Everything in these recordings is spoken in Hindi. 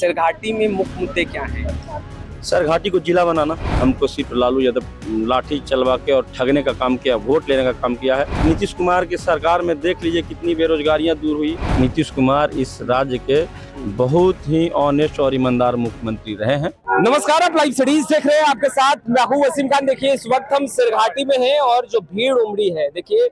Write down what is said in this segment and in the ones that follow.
सरघाटी में मुख्य मुद्दे क्या हैं? सरघाटी को जिला बनाना। हमको सिर्फ लालू यादव लाठी चलवा के और ठगने का काम किया, वोट लेने का काम किया है। नीतीश कुमार की सरकार में देख लीजिए कितनी बेरोजगारियां दूर हुई। नीतीश कुमार इस राज्य के बहुत ही ऑनेस्ट और ईमानदार मुख्यमंत्री रहे हैं। नमस्कार, आप लाइव स्टडीज देख रहे हैं, आपके साथ मैं हूं वसीम खान। देखिए, इस वक्त हम सरघाटी में हैं और जो भीड़ उमड़ी है, देखिए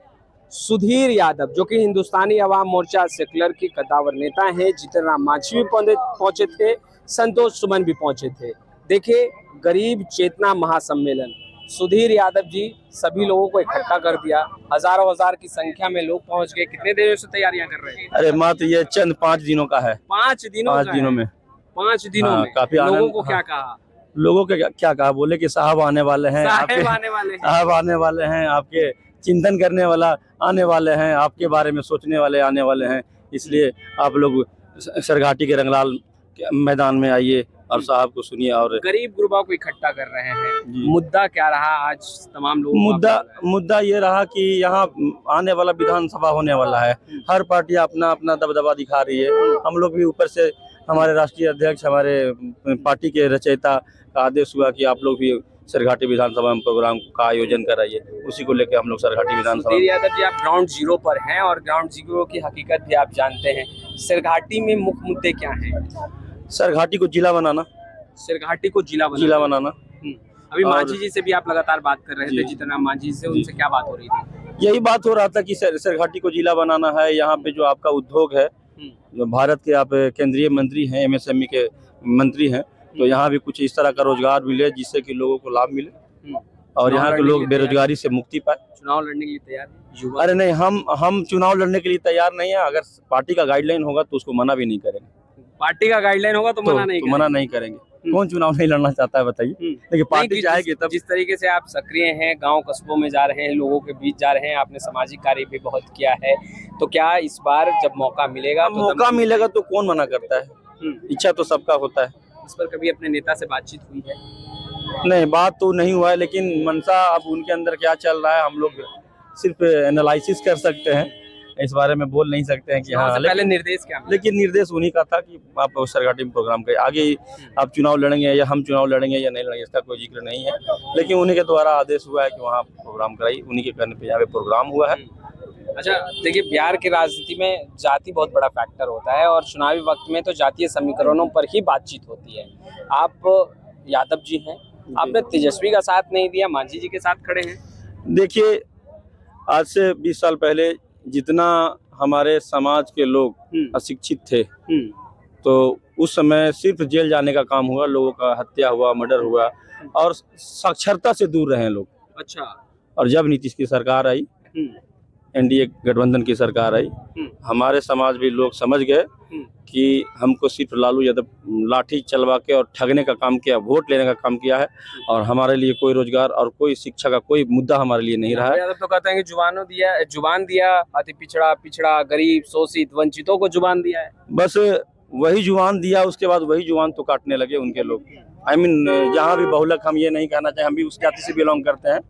सुधीर यादव जो कि हिंदुस्तानी अवाम मोर्चा सेक्युलर के कद्दावर नेता हैं, जीतन राम मांझी भी पहुंचे थे, संतोष सुमन भी पहुंचे थे। देखिए, गरीब चेतना महासम्मेलन, सुधीर यादव जी सभी लोगों को इकट्ठा कर दिया। हजारों हजार की संख्या में लोग पहुंच गए। कितने देर से तैयारियां कर रहे हैं? अरे मात्र ये चंद 5 दिनों का है। 5 दिनों में 5 दिनों में काफी लोगों को क्या कहा? लोगों के क्या कहा, बोले कि साहब आने वाले हैं, साहब आने वाले हैं, आपके चिंतन करने वाला आने वाले हैं, आपके बारे में सोचने वाले आने वाले हैं। इसलिए आप लोग सरघाटी के रंगलाल मैदान में आइए और साहब को सुनिए। और गरीब गुरबा को इकट्ठा कर रहे हैं। मुद्दा क्या रहा आज तमाम लोगों? मुद्दा ये रहा कि यहाँ आने वाला विधानसभा होने वाला है। हर पार्टी अपना अपना दबदबा दिखा रही है। हम लोग भी ऊपर से हमारे राष्ट्रीय अध्यक्ष, हमारे पार्टी के रचयिता का आदेश हुआ कि आप लोग भी सरघाटी विधानसभा में प्रोग्राम का आयोजन कराइए। उसी को लेकर हम लोग सरघाटी विधानसभा। यादव जी, आप ग्राउंड जीरो पर हैं और ग्राउंड जीरो की हकीकत भी आप जानते हैं। सरघाटी में मुख्य मुद्दे क्या हैं? सरघाटी को जिला बनाना। सरघाटी को जिला बनाना। अभी मांझी जी से भी आप लगातार बात कर रहे थे, जीतन राम मांझी से, उनसे क्या बात हो रही थी? यही बात हो रहा था कि सरघाटी को जिला बनाना है। यहाँ पे जो आपका उद्योग है, जो भारत के आप केंद्रीय मंत्री हैं, MSME के मंत्री हैं, तो यहाँ भी कुछ इस तरह का रोजगार मिले जिससे कि लोगों को लाभ मिले और यहाँ के लोग बेरोजगारी से मुक्ति पाए। चुनाव लड़ने के लिए तैयार? अरे नहीं, हम चुनाव लड़ने के लिए तैयार नहीं है। अगर पार्टी का गाइडलाइन होगा तो उसको मना भी नहीं करेंगे। पार्टी का गाइडलाइन होगा तो मना नहीं करेंगे। कौन चुनाव नहीं लड़ना चाहता है बताइए? लेकिन पार्टी चाहेगी तब। जिस तरीके से आप सक्रिय हैं, गांव कस्बों में जा रहे हैं, लोगों के बीच जा रहे हैं, आपने सामाजिक कार्य भी बहुत किया है, तो क्या इस बार जब मौका मिलेगा तो कौन मना करता है? इच्छा तो सबका होता है। इस पर कभी अपने नेता से बातचीत हुई है? नहीं, बात तो नहीं हुआ है, लेकिन मनसा अब उनके अंदर क्या चल रहा है हम लोग सिर्फ एनालिसिस कर सकते हैं, इस बारे में बोल नहीं सकते हैं कि हाँ। पहले निर्देश क्या? लेकिन निर्देश उन्हीं का था कि आप सरघाटी में प्रोग्राम करें। आगे आप चुनाव लड़ेंगे या हम चुनाव लड़ेंगे या नहीं लड़ेंगे, इसका कोई जिक्र नहीं है, लेकिन उन्हीं के द्वारा आदेश हुआ है कि वहाँ प्रोग्राम कराइए। उन्हीं के कहने पे यहाँ पे प्रोग्राम हुआ है। अच्छा, देखिए, बिहार की राजनीति में जाति बहुत बड़ा फैक्टर होता है और चुनावी वक्त में तो जातीय समीकरणों पर ही बातचीत होती है। आप यादव जी हैं, आपने तेजस्वी का साथ नहीं दिया, मांझी जी के साथ खड़े हैं। देखिए, आज से 20 साल पहले जितना हमारे समाज के लोग अशिक्षित थे, तो उस समय सिर्फ जेल जाने का काम हुआ, लोगों का हत्या हुआ, मर्डर हुआ और साक्षरता से दूर रहे लोग। अच्छा। और जब नीतीश की सरकार आई, NDA गठबंधन की सरकार आई, हमारे समाज भी लोग समझ गए कि हमको सिर्फ लालू यादव लाठी चलवा के और ठगने का काम किया, वोट लेने का काम किया है और हमारे लिए कोई रोजगार और कोई शिक्षा का कोई मुद्दा हमारे लिए नहीं रहा है। यादव तो कहते हैं कि जुबान दिया, अति पिछड़ा, गरीब, शोषित, वंचितों को जुबान दिया है। बस वही जुबान दिया, उसके बाद वही जुबान तो काटने लगे उनके लोग। जहाँ भी बहुलक, हम ये नहीं कहना चाहिए, हम भी उस जाति से बिलोंग करते हैं,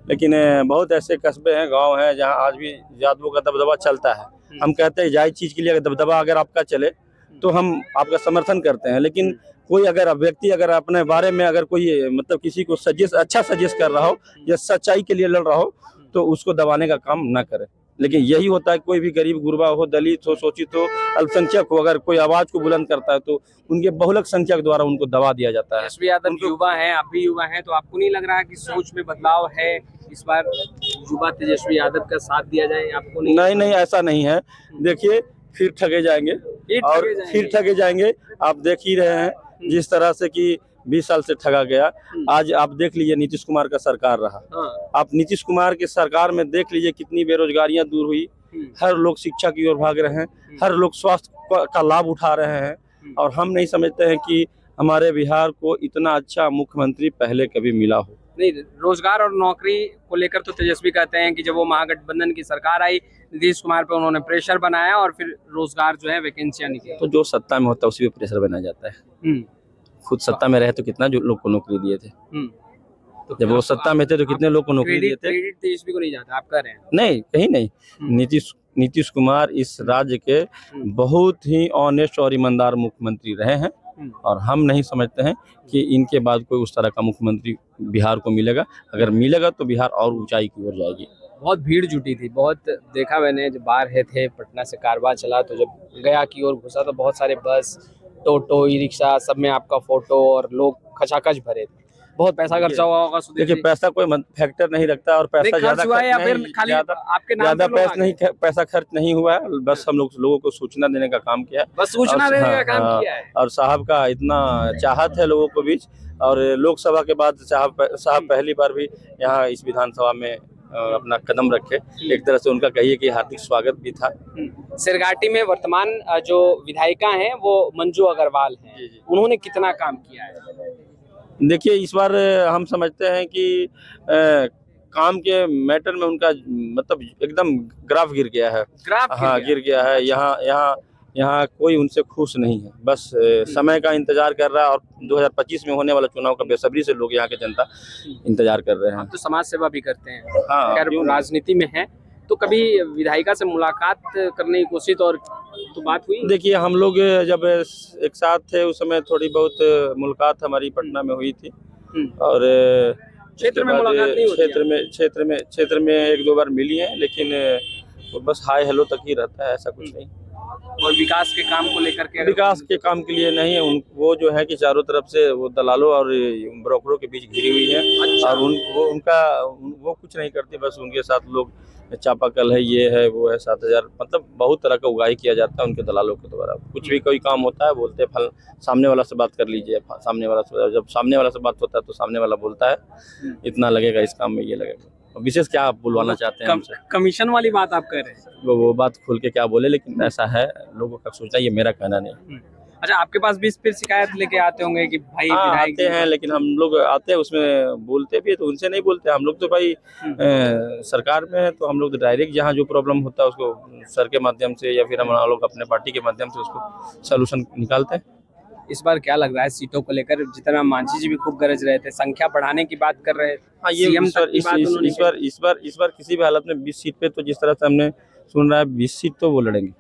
लेकिन बहुत ऐसे कस्बे हैं, गांव हैं जहां आज भी यादवों का दबदबा चलता है। हम कहते हैं जायज चीज के लिए दबदबा अगर आपका चले तो हम आपका समर्थन करते हैं, लेकिन कोई अगर व्यक्ति अगर अपने बारे में अगर कोई मतलब किसी को अच्छा सजेस्ट कर रहा हो या सच्चाई के लिए लड़ रहा हो तो उसको दबाने का काम ना करे। लेकिन यही होता है, कोई भी गरीब गुरबा हो, दलित हो, शोषित हो, अल्पसंख्यक हो, अगर कोई आवाज को बुलंद करता है तो उनके बहुलक संख्या के द्वारा उनको दबा दिया जाता है। तेजस्वी यादव युवा हैं, आप भी युवा हैं, तो आपको नहीं लग रहा कि सोच में बदलाव है? इस बार युवा तेजस्वी यादव का साथ दिया जाए? आपको नहीं, ऐसा नहीं है। देखिए, फिर ठगे जाएंगे और फिर ठगे जाएंगे। आप देख ही रहे हैं जिस तरह से कि 20 साल से ठगा गया। आज आप देख लीजिए नीतीश कुमार का सरकार रहा। आप नीतीश कुमार की सरकार में देख लीजिए कितनी बेरोजगारियां दूर हुई। हर लोग शिक्षा की ओर भाग रहे हैं, हर लोग स्वास्थ्य का लाभ उठा रहे हैं और हम नहीं समझते हैं कि हमारे बिहार को इतना अच्छा मुख्यमंत्री पहले कभी मिला हो। नहीं, रोजगार और नौकरी को लेकर तो तेजस्वी कहते हैं कि जब वो महागठबंधन की सरकार आई, नीतीश कुमार पे उन्होंने प्रेशर बनाया और फिर रोजगार जो है वैकेंसियां निकली। तो जो सत्ता में होता है उसी पे प्रेशर बनाया जाता है। खुद सत्ता में रहे तो कितना जो लोग को नौकरी दिए थे, तो जब वो सत्ता में थे तो कितने लोग को नौकरी दिए थे? क्रेडिट तेजस्वी को नहीं जाता, आप कह रहे हैं? नहीं, कहीं नहीं। नीतीश कुमार इस राज्य के बहुत ही ऑनेस्ट और ईमानदार मुख्यमंत्री रहे हैं। और हम नहीं समझते हैं कि इनके बाद कोई उस तरह का मुख्यमंत्री बिहार को मिलेगा। अगर मिलेगा तो बिहार और ऊंचाई की ओर जाएगी। बहुत भीड़ जुटी थी, बहुत देखा मैंने, जब बाहर है थे पटना से कारवां चला तो जब गया की ओर घुसा तो बहुत सारे बस, टोटो, ई रिक्शा, सब में आपका फोटो और लोग खचाखच भरे थे। बहुत पैसा खर्चा हुआ होगा सुधीर देखिए जी। पैसा कोई फैक्टर नहीं रखता और पैसा नहीं, ज्यादा खर्च हुआ है या फिर नहीं, खाली आपके नाम ज्यादा पे लोग आ गए? पैसा खर्च नहीं हुआ है। बस हम लोगों को सूचना देने का काम किया है। बस सूचना और देने का हाँ, काम हाँ, किया है। और साहब का इतना चाहत है लोगों को बीच, और लोकसभा के बाद साहब पहली बार भी यहाँ इस विधानसभा में अपना कदम रखे। एक तरह से उनका कहिए कि हार्दिक स्वागत भी था। सिरघाटी में वर्तमान जो विधायिका हैं वो मंजू अग्रवाल हैं। जी, जी। उन्होंने कितना काम किया है? देखिए इस बार हम समझते हैं कि काम के मैटर में उनका मतलब एकदम ग्राफ गिर गया है। ग्राफ हाँ गिर गया है। यहाँ यहाँ यहाँ कोई उनसे खुश नहीं है। बस समय का इंतजार कर रहा है और 2025 में होने वाला चुनाव का बेसब्री से लोग यहाँ के जनता इंतजार कर रहे हैं। आप तो समाज सेवा भी करते हैं, हाँ, खैर क्यों नहीं? राजनीति में है, तो कभी विधायिका से मुलाकात करने की कोशिश और तो बात हुई? देखिए हम लोग जब एक साथ थे उस समय थोड़ी बहुत मुलाकात हमारी पटना में हुई थी। और क्षेत्र में मुलाकात नहीं होती है? क्षेत्र में एक दो बार मिली है, लेकिन वो बस हाय हेलो तक ही रहता है, ऐसा कुछ नहीं। और विकास के काम को लेकर के विकास के काम के लिए नहीं है। वो जो है कि चारों तरफ से वो दलालों और ब्रोकरों के बीच घिरी हुई है। अच्छा। और वो कुछ नहीं करती। बस उनके साथ लोग चापाकल है, ये है, वो है, 7,000 मतलब बहुत तरह का उगाही किया जाता है उनके दलालों के द्वारा। कुछ भी कोई काम होता है बोलते हैं फल सामने वाला से बात कर लीजिए। सामने वाला से, जब सामने वाला से बात होता है तो सामने वाला बोलता है इतना लगेगा इस काम में, ये लगेगा। विशेष क्या आप बुलवाना चाहते हैं हमसे? कमीशन वाली बात आप कह रहे हैं? वो बात खुल के क्या बोले, लेकिन ऐसा है लोगों का सोचना, ये मेरा कहना नहीं। अच्छा, आपके पास भी फिर शिकायत लेके आते होंगे कि भाई हाँ विधायक आते हैं, लेकिन हम लोग आते हैं उसमें बोलते भी है तो उनसे नहीं बोलते। हम लोग तो भाई सरकार में है तो हम लोग तो डायरेक्ट जहाँ जो प्रॉब्लम होता है उसको सर के माध्यम से या फिर हम लोग अपने पार्टी के माध्यम से उसको सलूशन निकालते हैं। इस बार क्या लग रहा है सीटों को लेकर? जितना मांझी जी भी खूब गरज रहे थे, संख्या बढ़ाने की बात कर रहे थे। हाँ ये सीएम इस बार तक की बात उन्होंने इस बार किसी भी हालत में 20 सीट पे तो जिस तरह से हमने सुन रहा है 20 सीट तो वो लड़ेंगे।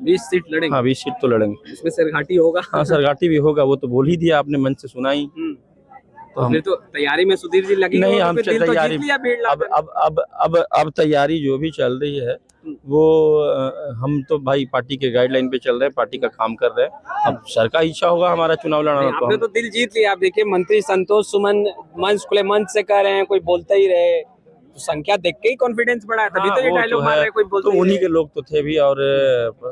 20 सीट लड़ेंगे? हाँ 20 सीट तो लड़ेंगे। इसमें सिरघाटी होगा? हाँ सरघाटी भी होगा, वो तो बोल ही दिया आपने, मन से सुना ही। तो फिर तो तैयारी में सुधीर जी लगी नहीं, होगी, हमसे फिर दिल तो तैयारी जीत लिया भीड़ लाकर। अब तैयारी जो भी चल रही है वो हम तो भाई पार्टी के गाइडलाइन पे चल रहे हैं, पार्टी का काम कर रहे हैं। अब सर का इच्छा होगा हमारा चुनाव लड़ाना तो आपने तो दिल जीत लिया। आप देखिए मंत्री संतोष सुमन मंच खुले मंच से कह रहे हैं, कोई बोलते ही रहे, तो संख्या देख के ही कॉन्फिडेंस बढ़ा है, तभी तो ये डायलॉग मार रहे हैं, कोई बोलते तो ही उन्हीं रहे। के लोग तो थे भी। और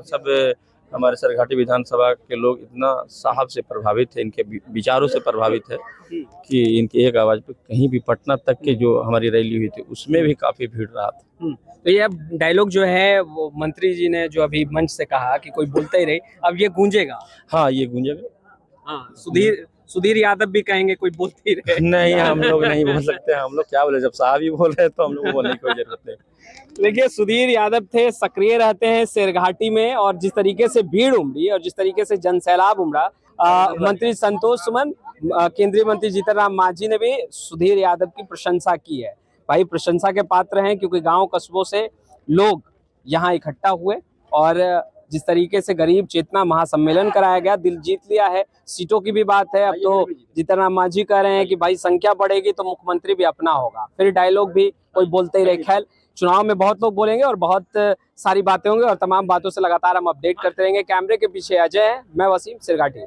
सब हमारे सरघाटी विधानसभा के लोग इतना साहब से प्रभावित है, इनके विचारों से प्रभावित है कि इनकी एक आवाज पे कहीं भी पटना तक के जो हमारी रैली हुई थी उसमें भी काफी भीड़ रहा था। तो ये अब डायलॉग जो है वो मंत्री जी ने जो अभी मंच से कहा कि कोई बोलते ही रहे, अब ये गूंजेगा। हाँ ये गूंजेगा। हाँ, सुधीर यादव भी कहेंगे कोई बोलते ही रहे। नहीं हम लोग नहीं बोल सकते। हम लोग क्या बोले, जब साहब ही बोल रहे हैं तो हम लोग को बोलने की कोई जरूरत नहीं। देखिए सुधीर यादव थे, सक्रिय रहते हैं सिरघाटी में, और जिस तरीके से भीड़ उमड़ी और जिस तरीके से जनसैलाब उमड़ा, मंत्री संतोष सुमन, केंद्रीय मंत्री जीतन राम मांझी ने भी सुधीर यादव की प्रशंसा की है। भाई प्रशंसा के पात्र हैं, क्योंकि गांव कस्बों से लोग यहाँ इकट्ठा हुए और जिस तरीके से गरीब चेतना महासम्मेलन कराया गया, दिल जीत लिया है। सीटों की भी बात है, अब तो जीतन राम मांझी कह रहे हैं कि भाई संख्या बढ़ेगी तो मुख्यमंत्री भी अपना होगा। फिर डायलॉग भी कोई बोलते ही रहे। खैर चुनाव में बहुत लोग बोलेंगे और बहुत सारी बातें होंगी और तमाम बातों से लगातार हम अपडेट करते रहेंगे। कैमरे के पीछे अजय है, मैं वसीम, सिरघाटी।